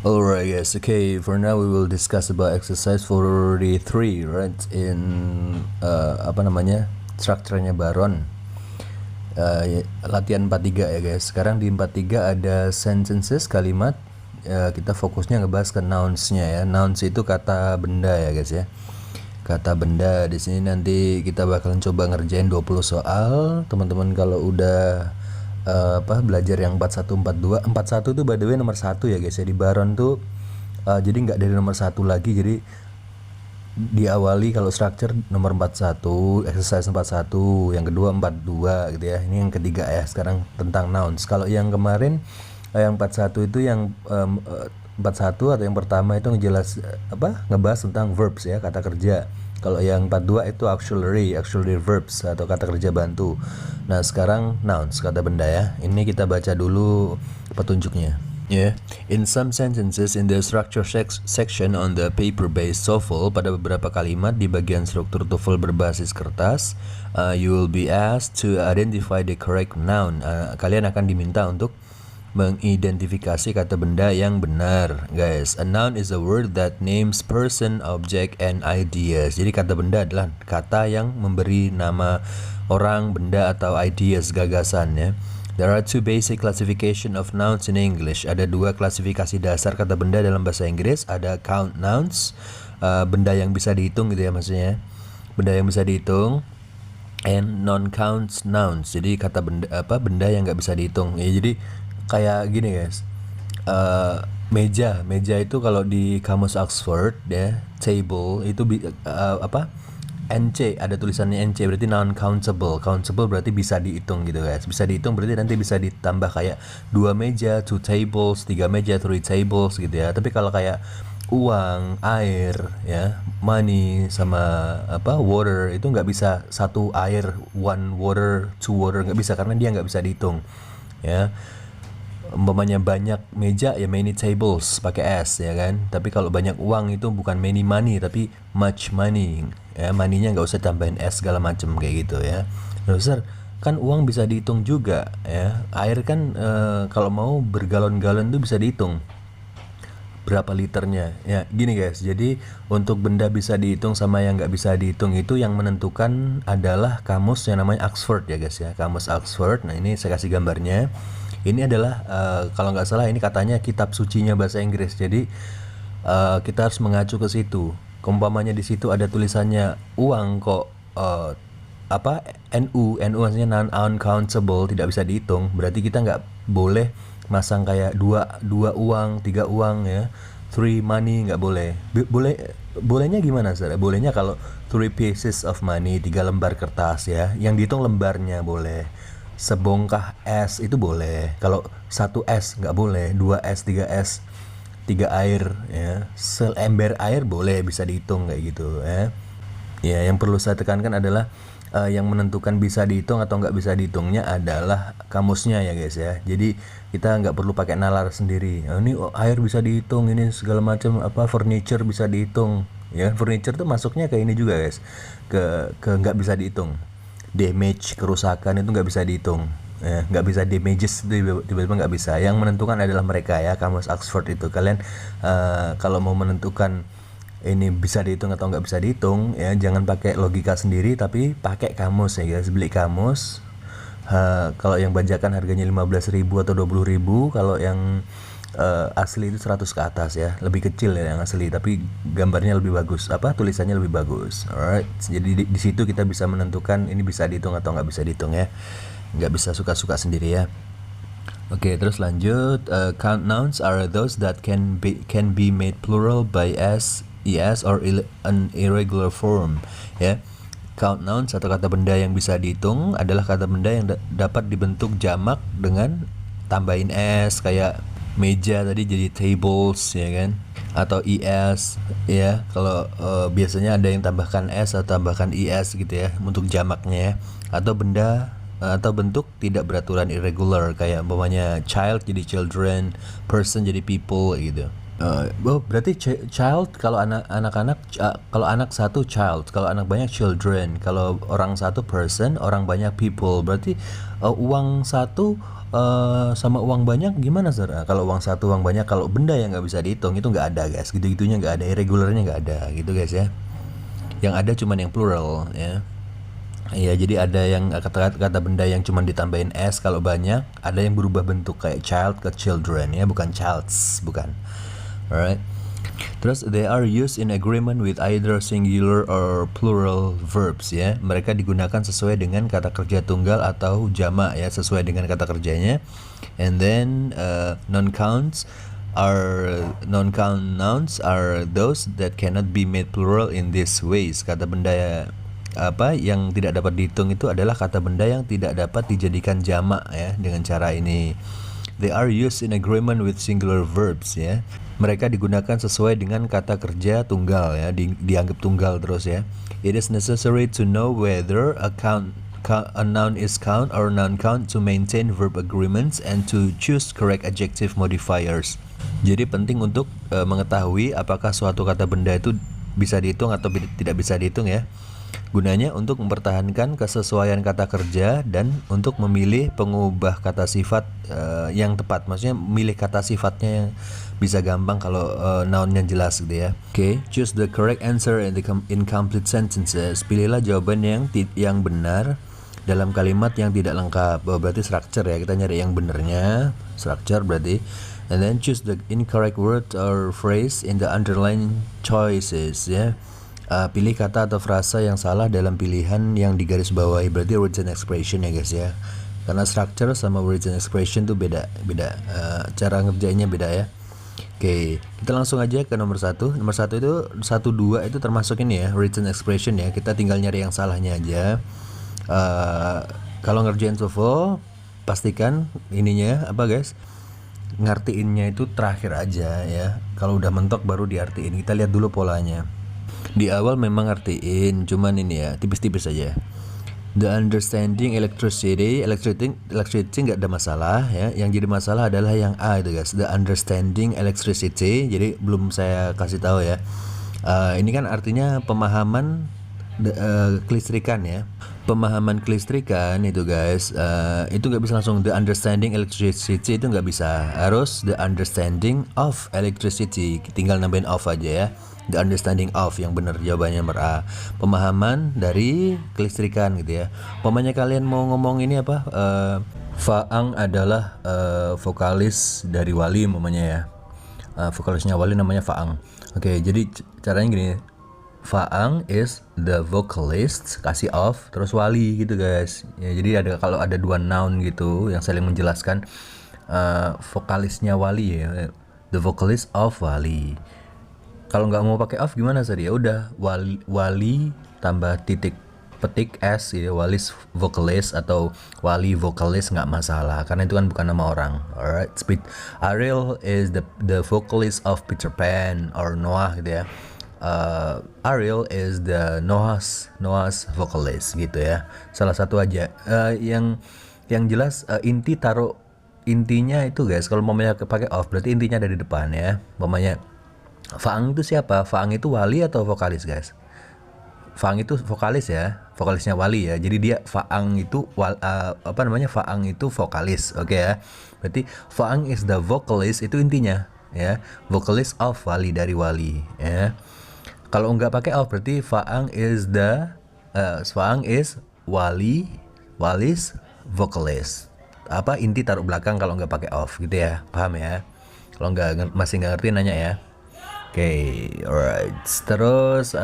Alright guys, okay, for now we will discuss about exercise 43, right, in strukturnya Baron. Latihan 43 ya guys. Sekarang di 43 ada sentences, kalimat. Kita fokusnya ngebahas ke nouns-nya ya. Nouns itu kata benda ya guys ya. Kata benda. Di sini nanti kita bakalan coba ngerjain 20 soal. Teman-teman kalau udah belajar yang 41 42, 41 tuh by the way nomor 1 ya guys ya di Baron tuh. Jadi nggak dari nomor 1 lagi, jadi diawali kalau structure nomor 41, exercise 41, yang kedua 42 gitu ya. Ini yang ketiga ya sekarang tentang nouns. Kalau yang kemarin yang 41 itu yang 41 atau yang pertama itu ngebahas tentang verbs ya, kata kerja. Kalau yang 42 itu auxiliary verbs atau kata kerja bantu. Nah, sekarang nouns, kata benda ya. Ini kita baca dulu petunjuknya. Yeah. In some sentences in the structure section on the paper-based TOEFL, pada beberapa kalimat di bagian struktur TOEFL berbasis kertas, you will be asked to identify the correct noun. Kalian akan diminta untuk mengidentifikasi kata benda yang benar, guys. A noun is a word that names person, object, and ideas. Jadi kata benda adalah kata yang memberi nama orang, benda, atau ideas, gagasan ya. There are two basic classification of nouns in English. Ada dua klasifikasi dasar kata benda dalam bahasa Inggris. Ada count nouns, benda yang bisa dihitung gitu ya maksudnya. Benda yang bisa dihitung. And non-count nouns. Jadi kata benda yang nggak bisa dihitung. Ya, jadi kayak gini guys, meja itu kalau di kamus Oxford ya, table itu NC, ada tulisannya NC, berarti non countable. Countable berarti bisa dihitung gitu guys. Bisa dihitung berarti nanti bisa ditambah kayak 2 meja, 2 tables, 3 meja, 3 tables gitu ya. Tapi kalau kayak uang, air ya, money sama water itu nggak bisa satu air, one water, two water, nggak bisa karena dia nggak bisa dihitung ya. Umpamanya banyak meja ya many tables pakai S ya kan. Tapi kalau banyak uang itu bukan many money tapi much money ya, money-nya nggak usah tambahin S segala macam kayak gitu ya. Terus kan uang bisa dihitung juga ya. Air kan kalau mau bergalon-galon tuh bisa dihitung berapa liternya ya. Gini guys, jadi untuk benda bisa dihitung sama yang nggak bisa dihitung itu yang menentukan adalah kamus yang namanya Oxford ya guys ya, kamus Oxford. Nah ini saya kasih gambarnya. Ini adalah kalau nggak salah ini katanya kitab sucinya bahasa Inggris. Jadi kita harus mengacu ke situ. Umpamanya di situ ada tulisannya uang kok NU maksudnya non-countable, tidak bisa dihitung. Berarti kita nggak boleh masang kayak dua uang, 3 uang ya. 3 money nggak boleh. Bolehnya gimana saudara? Bolehnya kalau 3 pieces of money, 3 lembar kertas ya. Yang dihitung lembarnya boleh. Sebongkah es itu boleh. Kalau 1 es nggak boleh, 2 es, 3 es, 3 air ya. Seember air boleh, bisa dihitung kayak gitu ya. Ya, yang perlu saya tekankan adalah yang menentukan bisa dihitung atau nggak bisa dihitungnya adalah kamusnya ya guys ya. Jadi kita nggak perlu pakai nalar sendiri. Ini air bisa dihitung, ini segala macam furniture bisa dihitung ya. Furniture tuh masuknya ke ini juga guys, ke nggak bisa dihitung. Damage, kerusakan itu nggak bisa dihitung ya, nggak bisa damages itu tiba-tiba nggak bisa. Yang menentukan adalah mereka ya, kamus Oxford itu. Kalian kalau mau menentukan ini bisa dihitung atau nggak bisa dihitung ya, jangan pakai logika sendiri tapi pakai kamus ya guys. Beli kamus, kalau yang bajakan harganya 15.000 atau 20.000, kalau yang asli itu 100 ke atas ya, lebih kecil ya yang asli tapi gambarnya lebih bagus, tulisannya lebih bagus. Alright, jadi di situ kita bisa menentukan ini bisa dihitung atau nggak bisa dihitung ya, nggak bisa suka-suka sendiri ya. Oke, terus lanjut. Count nouns are those that can be made plural by s, es, or an irregular form ya. Count nouns atau kata benda yang bisa dihitung adalah kata benda yang dapat dibentuk jamak dengan tambahin s, kayak meja tadi jadi tables ya kan, atau es ya. Kalau biasanya ada yang tambahkan s atau tambahkan es gitu ya untuk jamaknya ya. Atau benda atau bentuk tidak beraturan irregular, kayak umpamanya child jadi children, person jadi people gitu. Oh, berarti child kalau anak-anak, kalau anak satu child, kalau anak banyak children, kalau orang satu person, orang banyak people. Berarti uang satu sama uang banyak gimana sir? Kalau uang satu uang banyak, kalau benda yang nggak bisa dihitung itu nggak ada guys, gitu-gitunya nggak ada, irregularnya nggak ada gitu guys ya. Yang ada cuman yang plural ya. Iya, jadi ada yang kata benda yang cuma ditambahin s kalau banyak, ada yang berubah bentuk kayak child ke children ya, bukan childs, bukan. Alright. Terus they are used in agreement with either singular or plural verbs ya. Mereka digunakan sesuai dengan kata kerja tunggal atau jamak ya, sesuai dengan kata kerjanya. And then non-count nouns are those that cannot be made plural in these ways. Kata benda apa yang tidak dapat dihitung itu adalah kata benda yang tidak dapat dijadikan jamak ya dengan cara ini. They are used in agreement with singular verbs ya. Mereka digunakan sesuai dengan kata kerja tunggal ya, dianggap tunggal terus ya. It is necessary to know whether a noun is count or non-count to maintain verb agreements and to choose correct adjective modifiers. Jadi penting untuk mengetahui apakah suatu kata benda itu bisa dihitung atau tidak bisa dihitung ya. Gunanya untuk mempertahankan kesesuaian kata kerja dan untuk memilih pengubah kata sifat yang tepat. Maksudnya memilih kata sifatnya yang bisa gampang kalau nounnya jelas gitu ya. Oke, choose the correct answer in the incomplete sentences. Pilihlah jawaban yang benar dalam kalimat yang tidak lengkap. Berarti structure ya, kita nyari yang benernya, structure berarti. And then choose the incorrect word or phrase in the underlined choices ya. Pilih kata atau frasa yang salah dalam pilihan yang digaris bawahi, berarti words and expression ya guys ya. Karena structure sama words and expression tuh beda, cara ngerjainnya beda ya. Oke, kita langsung aja ke nomor 1. Nomor 1 itu 1 2 itu termasuk ini ya, words and expression ya. Kita tinggal nyari yang salahnya aja. Kalau ngerjain TOEFL pastikan ininya apa guys, ngartiinnya itu terakhir aja ya. Kalau udah mentok baru diartiin. Kita lihat dulu polanya. Di awal memang artiin, cuman ini ya tipis-tipis aja. The understanding electricity nggak ada masalah ya. Yang jadi masalah adalah yang A itu guys. The understanding electricity. Jadi belum saya kasih tahu ya. Ini kan artinya pemahaman kelistrikan ya. Pemahaman kelistrikan itu guys, itu nggak bisa langsung the understanding electricity, itu nggak bisa. Harus the understanding of electricity. Tinggal nambahin of aja ya. The understanding of yang benar jawabannya nomor A. Pemahaman dari kelistrikan gitu ya. Pokoknya kalian mau ngomong ini apa? Faang adalah vokalis dari Wali umpamanya ya. Vokalisnya Wali namanya Faang. Oke, jadi caranya gini. Faang is the vocalist, kasih of terus Wali gitu guys. Ya, jadi kalau ada dua noun gitu yang saling menjelaskan vokalisnya Wali ya. The vocalist of Wali. Kalau nggak mau pakai of gimana tadi? Ya udah wali tambah titik petik s ya, Wali's vocalist atau Wali vokalis nggak masalah karena itu kan bukan nama orang. Alright, Ariel is the vocalist of Peter Pan or Noah gitu ya. Ariel is the Noah's vocalist gitu ya. Salah satu aja. Yang jelas intinya itu guys. Kalau mau pakai of berarti intinya ada di depan ya. Mamanya Faang itu siapa? Faang itu Wali atau vokalis guys? Faang itu vokalis ya, vokalisnya Wali ya. Jadi dia Faang itu Faang itu vokalis, oke ya. Berarti Faang is the vocalist itu intinya ya, vocalist of Wali dari Wali ya. Kalau nggak pakai of berarti Faang is Wali's vocalist. Apa inti taruh belakang kalau nggak pakai of gitu ya, paham ya? Kalau masih nggak ngerti nanya ya. Oke, alright. Terus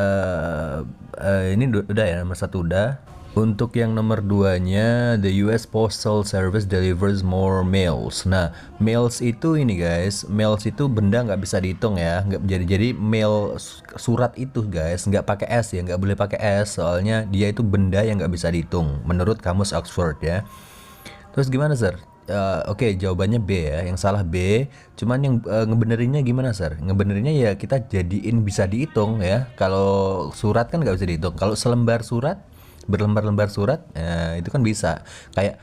ini udah ya, nomor 1 udah. Untuk yang nomor 2-nya, the US Postal Service delivers more mails. Nah, mails itu ini guys, mails itu benda nggak bisa dihitung ya. Jadi mail surat itu guys nggak pakai s ya, nggak boleh pakai s. Soalnya dia itu benda yang nggak bisa dihitung menurut kamus Oxford ya. Terus gimana sir? Oke, jawabannya B ya, yang salah B. Cuman yang ngebenerinnya gimana sir? Ngebenerinnya ya kita jadiin bisa dihitung ya. Kalau surat kan nggak bisa dihitung. Kalau selembar surat, berlembar-lembar surat, itu kan bisa. Kayak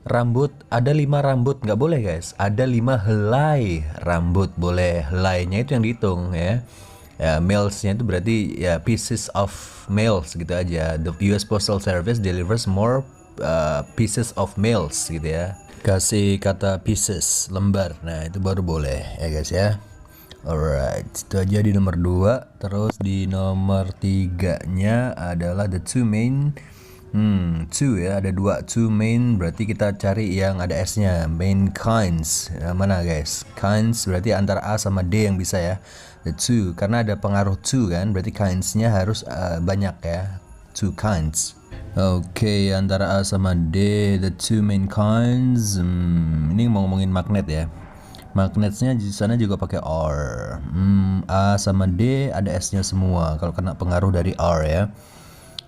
Rambut, ada 5 rambut nggak boleh guys. Ada 5 helai rambut boleh. Helainya itu yang dihitung ya. Ya, milesnya itu berarti ya pieces of mails gitu aja. The US Postal Service delivers more pieces of mails gitu ya. Kasih kata pieces, lembar. Nah itu baru boleh ya guys ya. Alright, itu aja di nomor 2. Terus di nomor 3-nya adalah the two main. Two ya, ada 2 two main, berarti kita cari yang ada S-nya. Main kinds. Mana guys? Kinds berarti antara A sama D yang bisa ya. The two, karena ada pengaruh two kan, berarti kinds-nya harus banyak ya. Two kinds. Oke, antara A sama D, the two main kinds. Ini ngomongin magnet ya. Magnetnya di sana juga pakai R. A sama D ada S-nya semua kalau kena pengaruh dari R ya.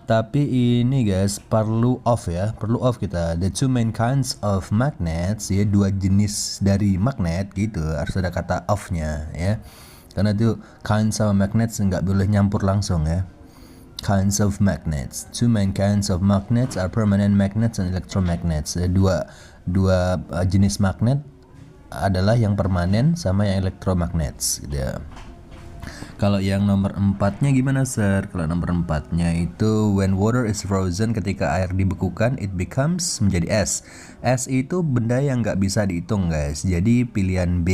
Tapi ini guys perlu off ya, perlu off kita. The two main kinds of magnets ya, 2 jenis dari magnet gitu, harus ada kata off-nya ya. Karena itu kinds sama magnets nggak boleh nyampur langsung ya. Kinds of magnets. Two main kinds of magnets are permanent magnets and electromagnets. Dua jenis magnet adalah yang permanen sama yang elektromagnets gitu ya. Kalau yang nomor 4-nya gimana sir? Kalau nomor 4-nya itu when water is frozen, ketika air dibekukan it becomes menjadi es. Es itu benda yang nggak bisa dihitung guys. Jadi pilihan B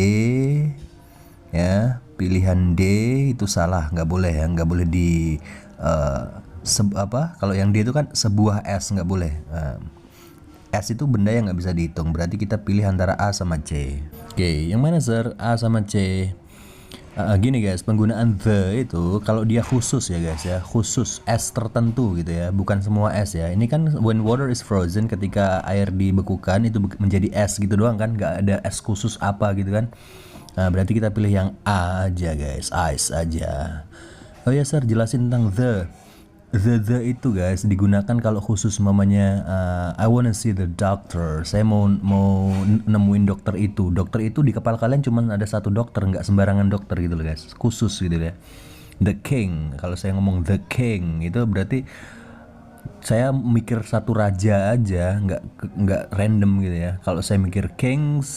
ya, pilihan D itu salah, nggak boleh ya, nggak boleh di kalau yang D itu kan sebuah es, nggak boleh. S itu benda yang nggak bisa dihitung, berarti kita pilih antara A sama C. Oke, yang mana sir? A sama C. Gini guys, penggunaan the itu kalau dia khusus ya guys ya, khusus S tertentu gitu ya, bukan semua S ya. Ini kan when water is frozen, ketika air dibekukan itu menjadi es gitu doang kan, nggak ada es khusus apa gitu kan. Nah, berarti kita pilih yang A aja guys, ice aja. Oh ya sir, jelasin tentang the. The itu guys digunakan kalau khusus mamanya I wanna see the doctor. Saya mau nemuin dokter itu. Dokter itu di kepala kalian cuma ada satu dokter, nggak sembarangan dokter gitu loh guys. Khusus gitu ya. The king. Kalau saya ngomong the king itu berarti saya mikir satu raja aja, nggak random gitu ya. Kalau saya mikir kings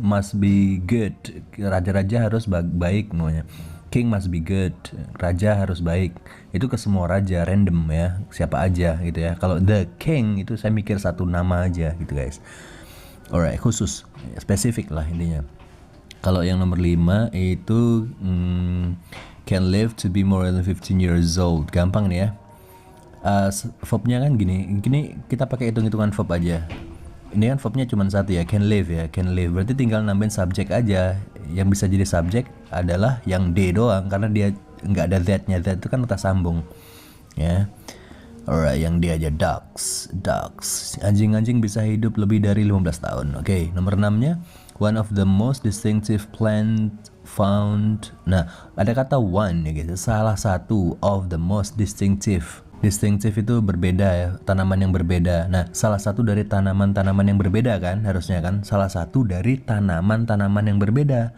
must be good. Raja-raja harus baik semuanya. King must be good, raja harus baik. Itu ke semua raja, random ya, siapa aja gitu ya. Kalau the king itu saya mikir satu nama aja gitu guys. Alright, khusus, spesifik lah intinya. Kalau yang nomor 5 itu can live to be more than 15 years old. Gampang nih ya. Verbnya kan gini kita pakai hitung-hitungan verb aja. Ini kan verbnya cuma satu ya, can live ya, can live. Berarti tinggal nambahin subjek aja. Yang bisa jadi subjek adalah yang D doang, karena dia nggak ada that-nya. That itu kan kata sambung ya. Alright, yang D aja, dogs. Anjing-anjing bisa hidup lebih dari 15 tahun. Oke, nomor 6-nya one of the most distinctive plant found. Nah, ada kata one ya guys, salah satu of the most distinctive. Distinctive itu berbeda ya, tanaman yang berbeda. Nah, salah satu dari tanaman-tanaman yang berbeda kan, harusnya kan, salah satu dari tanaman-tanaman yang berbeda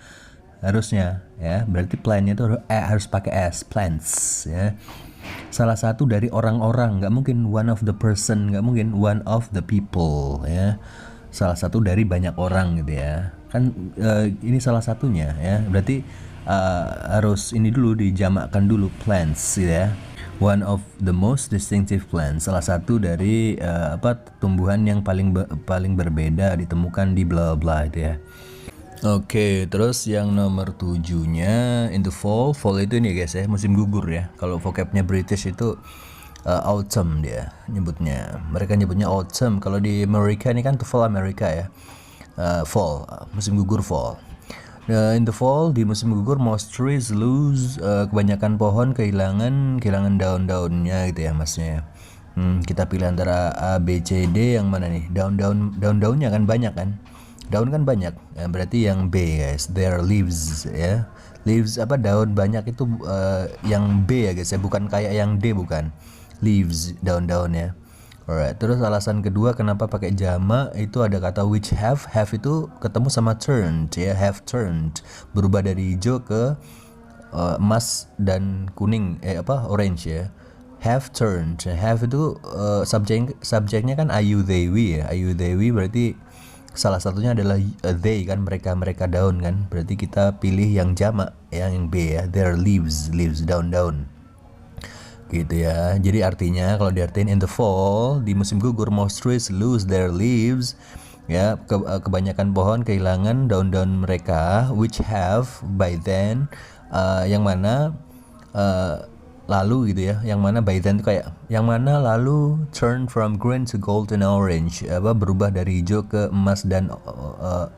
harusnya ya. Berarti plantnya itu harus pakai S, plants ya. Salah satu dari orang-orang, nggak mungkin one of the person, nggak mungkin one of the people ya. Salah satu dari banyak orang gitu ya. Kan ini salah satunya ya. Berarti harus ini dulu dijamakkan dulu, plants gitu ya. One of the most distinctive plants, salah satu dari tumbuhan yang paling berbeda ditemukan di bla bla itu ya. Oke, terus yang nomor 7-nya in the fall. Fall itu ini guys ya, musim gugur ya. Kalau vocabnya British itu autumn dia nyebutnya. Mereka nyebutnya autumn. Kalau di Amerika ini kan to fall Amerika ya. Fall, musim gugur fall. In the fall, di musim gugur, most trees lose, kebanyakan pohon kehilangan daun-daunnya gitu ya maksudnya. Kita pilih antara A, B, C, D, yang mana nih? Daun-daunnya kan banyak kan? Daun kan banyak, berarti yang B guys, their leaves ya. Leaves daun banyak itu yang B ya guys ya, bukan kayak yang D, bukan. Leaves, daun-daunnya. Alright, terus alasan kedua kenapa pakai jama itu ada kata which have itu ketemu sama turned ya, have turned, berubah dari hijau ke emas dan kuning orange ya. have turned. Have itu subjeknya kan ayu dewi ya. Ayu dewi berarti salah satunya adalah they kan, mereka daun kan. Berarti kita pilih yang jamak ya, yang B ya. Their leaves daun-daun. Gitu ya. Jadi artinya kalau diartiin in the fall, di musim gugur, most trees lose their leaves. Ya, kebanyakan pohon kehilangan daun-daun mereka, which have by then, yang mana lalu gitu ya, yang mana by then itu kayak yang mana lalu turn from green to golden orange, berubah dari hijau ke emas dan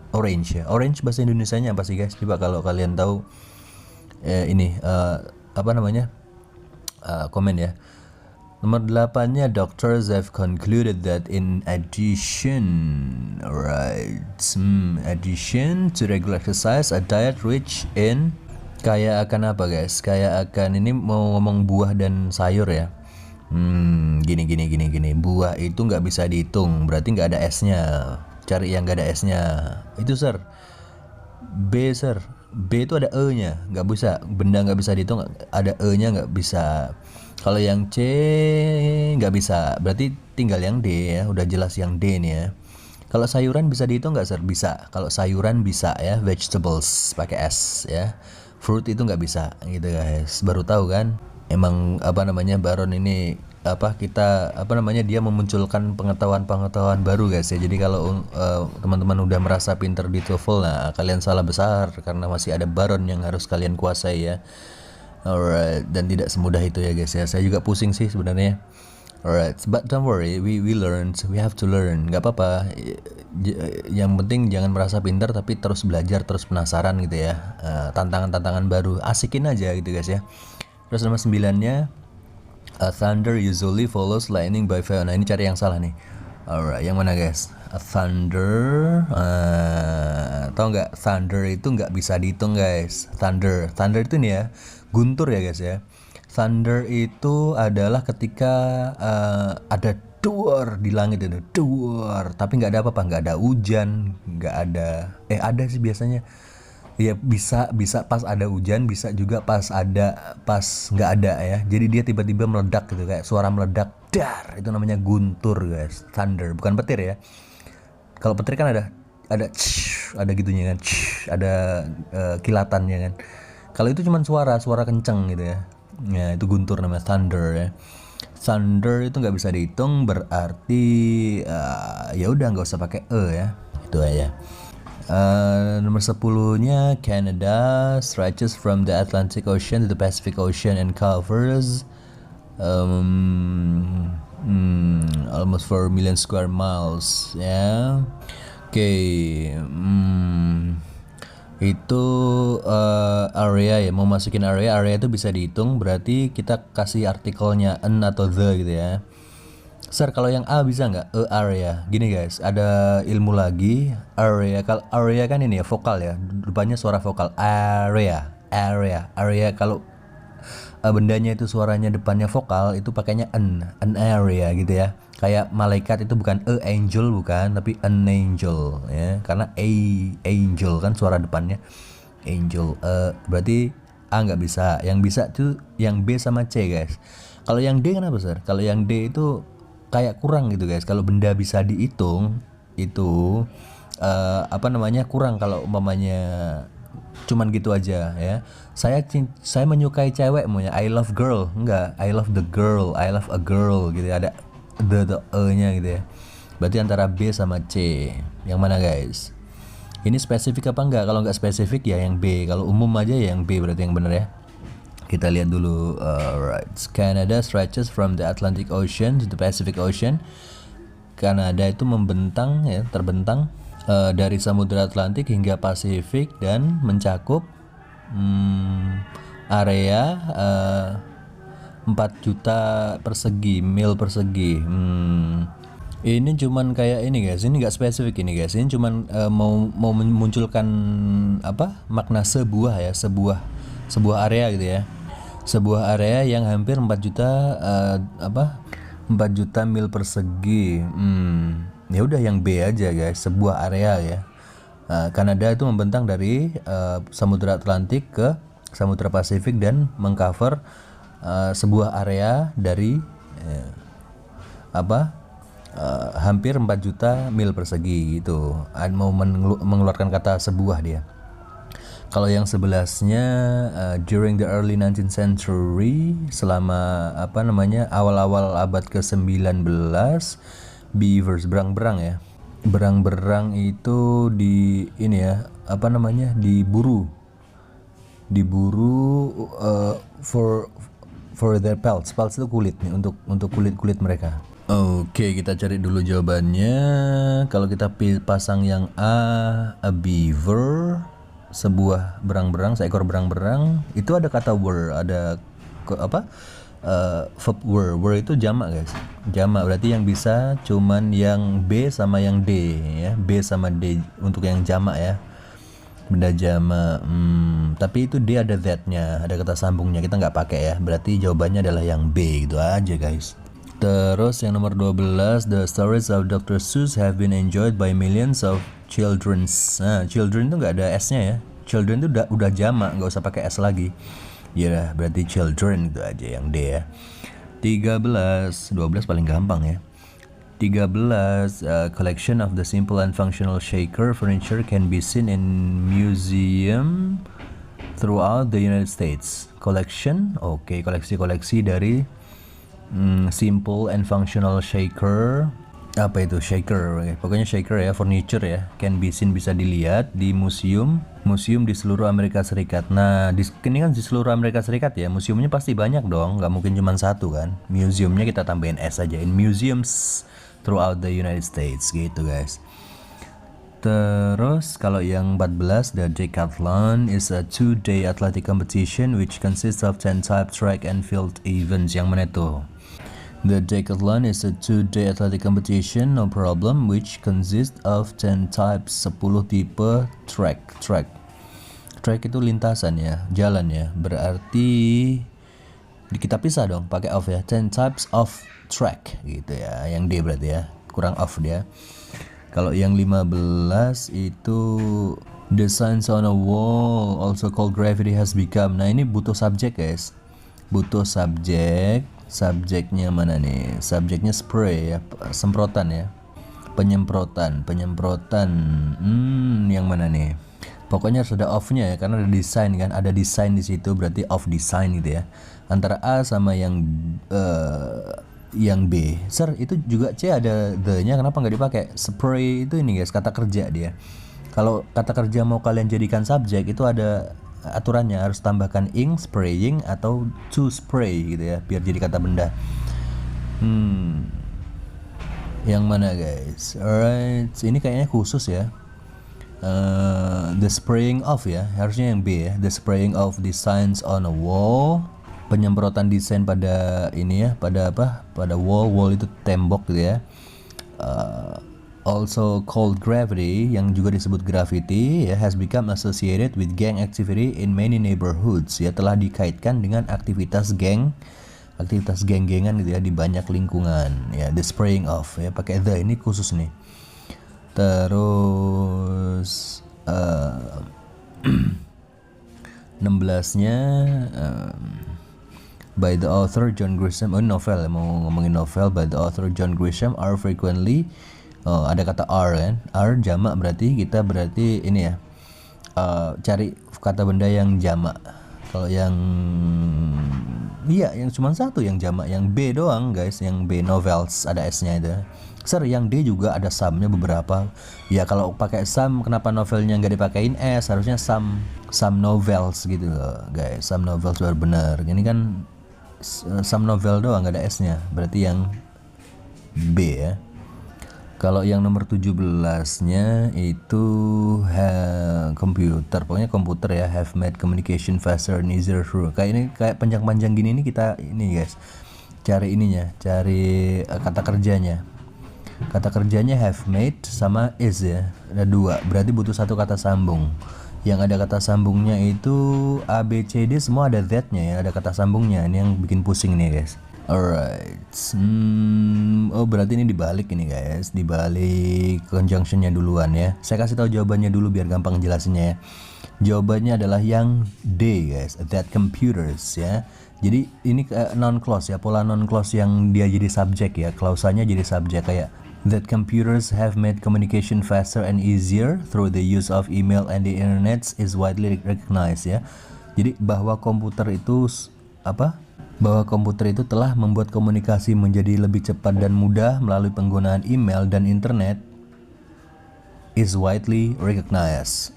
orange ya. Orange bahasa Indonesianya apa sih guys? Coba kalau kalian tahu ini apa namanya, komen ya. Nomor 8-nya, doctors have concluded that in addition to regular exercise, a diet rich in, kayak akan apa guys? Kayak akan, ini mau ngomong buah dan sayur ya. Gini. Buah itu nggak bisa dihitung, berarti nggak ada S-nya. Cari yang nggak ada S-nya. Itu sir. B sir. B itu ada E-nya, nggak bisa. Benda nggak bisa dihitung, ada E-nya nggak bisa. Kalau yang C nggak bisa, berarti tinggal yang D ya. Udah jelas yang D nih ya. Kalau sayuran bisa dihitung nggak sir? Bisa. Kalau sayuran bisa ya, vegetables pakai S ya. Fruit itu nggak bisa gitu guys. Baru tahu kan? Emang apa namanya, Baron ini dia memunculkan pengetahuan baru guys ya. Jadi kalau teman-teman udah merasa pinter di TOEFL, nah kalian salah besar karena masih ada Baron yang harus kalian kuasai ya. Alright, dan tidak semudah itu ya guys ya. Saya juga pusing sih sebenarnya. Alright, but don't worry, we have to learn. Gak apa-apa. Yang penting jangan merasa pintar tapi terus belajar, terus penasaran gitu ya. Tantangan-tantangan baru, asikin aja gitu guys ya. Terus nomor 9-nya, thunder usually follows lightning by fire. Nah ini cari yang salah nih. Alright, yang mana guys? Thunder, tau nggak? Thunder itu nggak bisa dihitung guys. Thunder itu nih ya, guntur ya guys ya. Thunder itu adalah ketika ada duar di langit itu, duar, tapi nggak ada apa-apa, nggak ada hujan, nggak ada, ada sih biasanya. Ya bisa pas ada hujan, bisa juga pas nggak ada ya. Jadi dia tiba-tiba meledak gitu, kayak suara meledak, dar, itu namanya guntur guys. Thunder, bukan petir ya. Kalau petir kan ada gitunya kan, ada kilatannya kan. Kalau itu cuma suara kenceng gitu ya. Ya itu guntur, namanya thunder ya. Thunder itu nggak bisa dihitung, berarti ya udah nggak usah pakai E ya. Itu aja. Nomor 10-nya, Canada stretches from the Atlantic Ocean to the Pacific Ocean and covers almost 4 million square miles ya. Oke. Itu area ya, mau masukin area itu bisa dihitung, berarti kita kasih artikelnya an atau the gitu ya. Sir, kalau yang A bisa nggak? Area. Gini guys, ada ilmu lagi. Area, kalau area kan ini ya vokal ya, rupanya suara vokal. Area. Kalau bendanya itu suaranya depannya vokal, itu pakainya an area gitu ya. Kayak malaikat itu bukan angel, bukan, tapi an angel ya. Karena angel kan suara depannya angel. Berarti A nggak bisa. Yang bisa tuh yang B sama C guys. Kalau yang D kenapa sir? Kalau yang D itu kayak kurang gitu guys. Kalau benda bisa dihitung itu kurang kalau umpamanya cuman gitu aja ya. Saya menyukai cewek, maunya I love girl, enggak, I love the girl, I love a girl gitu ya. Ada the e-nya gitu ya. Berarti antara B sama C. Yang mana guys? Ini spesifik apa enggak? Kalau enggak spesifik ya yang B. Kalau umum aja ya yang B, berarti yang benar ya. Kita lihat dulu. Right. Canada stretches from the Atlantic Ocean to the Pacific Ocean. Kanada itu membentang ya, terbentang dari Samudra Atlantik hingga Pasifik dan mencakup area 4 juta persegi, mil persegi. Ini cuman kayak ini guys, ini nggak spesifik ini guys. Ini cuman mau memunculkan makna sebuah ya, sebuah area gitu ya. Sebuah area yang hampir 4 juta 4 juta mil persegi. Ya udah yang B aja guys, sebuah area ya. Kanada itu membentang dari Samudra Atlantik ke Samudra Pasifik dan mengcover sebuah area dari hampir 4 juta mil persegi gitu. Mau mengeluarkan kata sebuah dia. Kalau yang 11-nya during the early 19th century, selama awal-awal abad ke-19, beavers, berang-berang ya. Berang-berang itu diburu for their pelts. Pelts itu kulit nih, untuk kulit mereka. Oke, kita cari dulu jawabannya. Kalau kita pasang yang a beaver, sebuah berang-berang, seekor berang-berang, itu ada kata were, ada verb were. Were itu jamak guys, jamak, berarti yang bisa cuman yang B sama yang D ya, B sama D untuk yang jamak ya, benda jamak. Tapi itu D ada that-nya, ada kata sambungnya, kita nggak pakai ya, berarti jawabannya adalah yang B, gitu aja guys. Terus yang nomor 12, the stories of Dr. Seuss have been enjoyed by millions of children. Nah, children itu nggak ada S-nya ya. Children itu udah jamak, nggak usah pakai S lagi. Ya, berarti children itu aja yang D ya. 13, 12 paling gampang ya. 13, collection of the simple and functional shaker furniture can be seen in museum throughout the United States. Collection, oke, koleksi-koleksi dari simple and functional shaker. Apa itu shaker? Pokoknya shaker ya, furniture ya, can be seen, bisa dilihat di museum di seluruh Amerika Serikat. Nah, ini kan di seluruh Amerika Serikat ya, museumnya pasti banyak dong, nggak mungkin cuma satu kan. Museumnya kita tambahin S aja, in museums throughout the United States gitu guys. Terus kalau yang 14, the decathlon is a 2-day athletic competition which consists of 10 type track and field events. Yang mana tuh? The decathlon is a 2-day athletic competition, no problem, which consists of 10 types, 10 tipe track. Track itu lintasan ya, jalan ya. Berarti kita pisah dong, pakai of ya. 10 types of track gitu ya. Yang D berarti ya, kurang off dia. Kalau yang 15 itu the signs on a wall also called gravity has become. Nah, ini butuh subjek guys. Butuh subjek. Subjeknya mana nih? Subjeknya spray ya, semprotan ya. Penyemprotan. Yang mana nih? Pokoknya harus ada off-nya ya, karena ada desain kan, ada desain di situ, berarti off design gitu ya. Antara A sama yang B. Sir, itu juga C ada the-nya, kenapa nggak dipakai? Spray itu ini guys, kata kerja dia. Kalau kata kerja mau kalian jadikan subjek, itu ada aturannya, harus tambahkan ing, spraying, atau to spray gitu ya, biar jadi kata benda. Yang mana guys? Alright, ini kayaknya khusus ya. The spraying of ya, harusnya yang B ya. The spraying of designs on a wall, penyemprotan desain pada ini ya, pada wall itu tembok gitu ya. Also called gravity, yang juga disebut graffiti ya, has become associated with gang activity in many neighborhoods ya, telah dikaitkan dengan aktivitas geng-gengan gitu ya di banyak lingkungan ya. The spraying of ya, pakai the, ini khusus nih. Terus 16-nya by the author John Grisham, novel ya, mau ngomongin novel. By the author John Grisham are frequently, ada kata R kan, R jamak, berarti kita ini ya, cari kata benda yang jamak. Kalau yang cuma satu yang jamak, yang B doang guys, yang B novels ada S-nya itu. Sir, yang D juga ada some-nya beberapa. Ya kalau pakai some, kenapa novelnya nggak dipakein S? Harusnya some novels gitu loh guys, some novels baru bener. Ini kan some novel doang, nggak ada S-nya, berarti yang B ya. Kalau yang nomor 17-nya itu komputer, pokoknya komputer ya, have made communication faster and easier through. Kayak panjang-panjang gini nih, kita ini guys, cari kata kerjanya. Kata kerjanya have made sama is ya, ada dua, berarti butuh satu kata sambung. Yang ada kata sambungnya itu A, B, C, D semua ada that-nya ya, ada kata sambungnya. Ini yang bikin pusing nih guys. Alright, berarti ini dibalik ini guys, dibalik conjunction-nya duluan ya. Saya kasih tahu jawabannya dulu biar gampang jelasinnya ya. Jawabannya adalah yang D guys, that computers ya. Jadi ini non clause ya, pola non clause yang dia jadi subjek ya, klausanya jadi subjek kayak that computers have made communication faster and easier through the use of email and the internet is widely recognized ya. Jadi bahwa komputer itu bahwa komputer itu telah membuat komunikasi menjadi lebih cepat dan mudah melalui penggunaan email dan internet is widely recognized,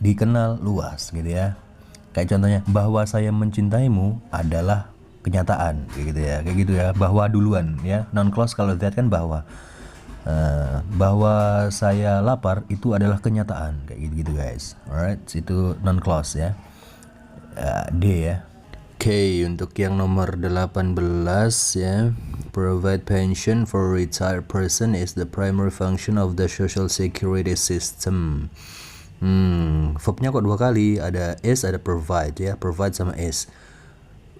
dikenal luas gitu ya. Kayak contohnya, bahwa saya mencintaimu adalah kenyataan kayak gitu ya, bahwa duluan ya, non clause kalau that kan bahwa. Bahwa saya lapar itu adalah kenyataan kayak gitu guys. Alright, itu non clause ya. D ya. Oke, untuk yang nomor 18 ya, provide pension for retired person is the primary function of the social security system. Verbnya kok dua kali, ada is, ada provide ya, provide sama is.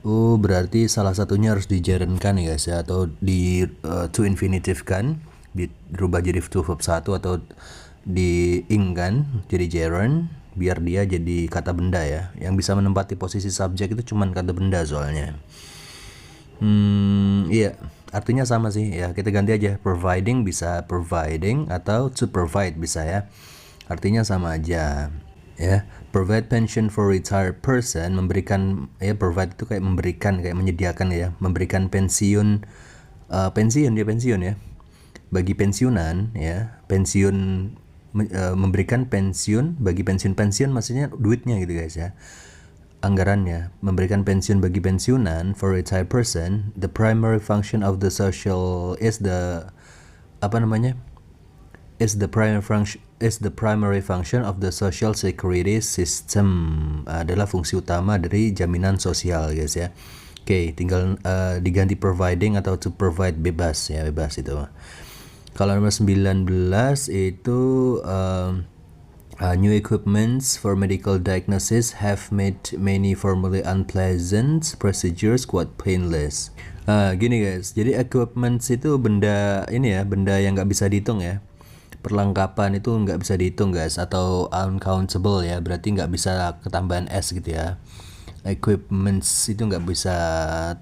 Oh, berarti salah satunya harus digerundkan ya guys ya, atau di to infinitive kan, dirubah jadi to verb 1 atau di ing kan, jadi gerund. Biar dia jadi kata benda ya, yang bisa menempati posisi subjek itu cuman kata benda soalnya. Iya, artinya sama sih ya, kita ganti aja, providing bisa providing atau to provide bisa ya, artinya sama aja ya. Provide pension for retired person, memberikan ya, provide itu kayak memberikan, kayak menyediakan ya, memberikan pensiun, pensiun ya bagi pensiunan ya, pensiun, memberikan pensiun bagi pensiun maksudnya duitnya gitu guys ya, anggarannya. Memberikan pensiun bagi pensiunan for retired person, the primary function of the social is the primary function of the social security system, adalah fungsi utama dari jaminan sosial guys ya. Oke, tinggal diganti providing atau to provide, bebas ya, bebas itu. Kalau nomor 19 itu new equipments for medical diagnosis have made many formerly unpleasant procedures quite painless. Gini guys, jadi equipments itu benda ini ya, benda yang nggak bisa dihitung ya. Perlengkapan itu nggak bisa dihitung guys, atau uncountable ya, berarti nggak bisa ketambahan s gitu ya. Equipments itu nggak bisa,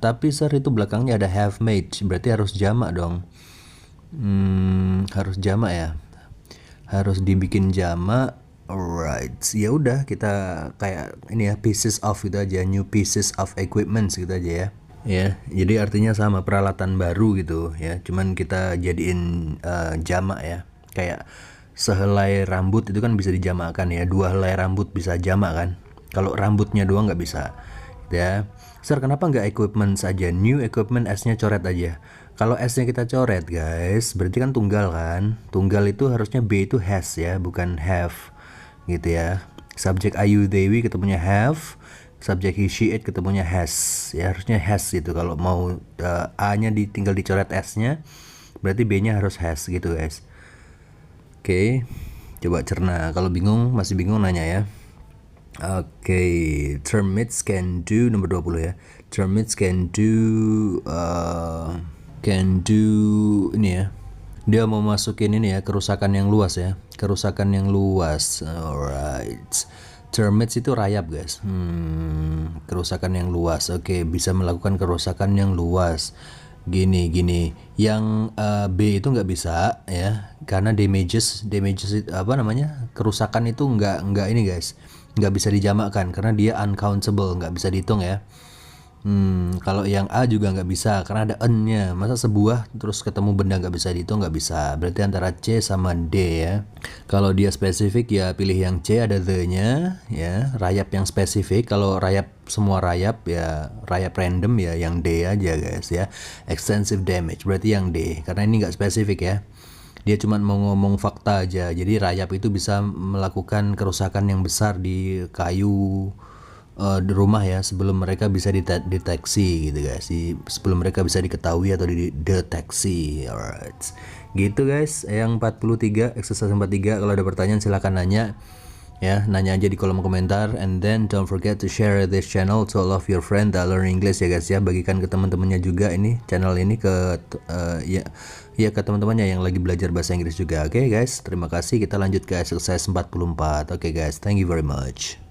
tapi sir itu belakangnya ada have made, berarti harus jamak dong. Harus jamak ya, harus dibikin jamak. Alright, ya udah kita kayak ini ya, pieces of gitu aja, new pieces of equipment gitu aja ya. Ya, jadi artinya sama, peralatan baru gitu ya, cuman kita jadiin jamak ya. Kayak sehelai rambut itu kan bisa dijamakkan ya, dua helai rambut bisa jamak kan. Kalau rambutnya doang nggak bisa ya. Sir, kenapa nggak equipment saja, new equipment, s-nya coret aja? Kalau s-nya kita coret guys, berarti kan tunggal kan. Tunggal itu harusnya b itu has ya, bukan have gitu ya. Subjek Ayu Dewi ketemunya have, subjek he she it ketemunya has ya, harusnya has gitu. Kalau mau a-nya tinggal dicoret s-nya, berarti b-nya harus has gitu guys. Oke, coba cerna. Kalau bingung, masih bingung nanya ya. Oke, termites can do, nomor 20 ya. Termites can do ini ya. Dia mau masukin ini ya, kerusakan yang luas ya. Kerusakan yang luas. Alright. Termites itu rayap guys. Kerusakan yang luas. Oke, bisa melakukan kerusakan yang luas. Gini. Yang B itu nggak bisa ya, karena damages itu, kerusakan itu nggak ini guys, nggak bisa dijamakkan karena dia uncountable, nggak bisa dihitung ya. Kalau yang A juga nggak bisa karena ada n-nya. Masa sebuah terus ketemu benda nggak bisa dihitung, nggak bisa. Berarti antara C sama D ya. Kalau dia spesifik ya pilih yang C, ada the-nya ya, rayap yang spesifik. Kalau rayap semua rayap ya, rayap random ya yang D aja guys ya. Extensive damage berarti yang D, karena ini nggak spesifik ya. Dia cuma mau ngomong fakta aja. Jadi rayap itu bisa melakukan kerusakan yang besar di kayu, di rumah ya, sebelum mereka bisa dideteksi gitu guys, sebelum mereka bisa diketahui atau dideteksi. Alright, gitu guys. Yang 43, exercise 43. Kalau ada pertanyaan silahkan nanya ya, nanya aja di kolom komentar. And then don't forget to share this channel to all of your friends that learn English ya guys ya. Bagikan ke teman-temannya juga ini, channel ini ke ke teman-temannya yang lagi belajar bahasa Inggris juga. Oke guys, terima kasih. Kita lanjut ke exercise 44. Oke guys, thank you very much.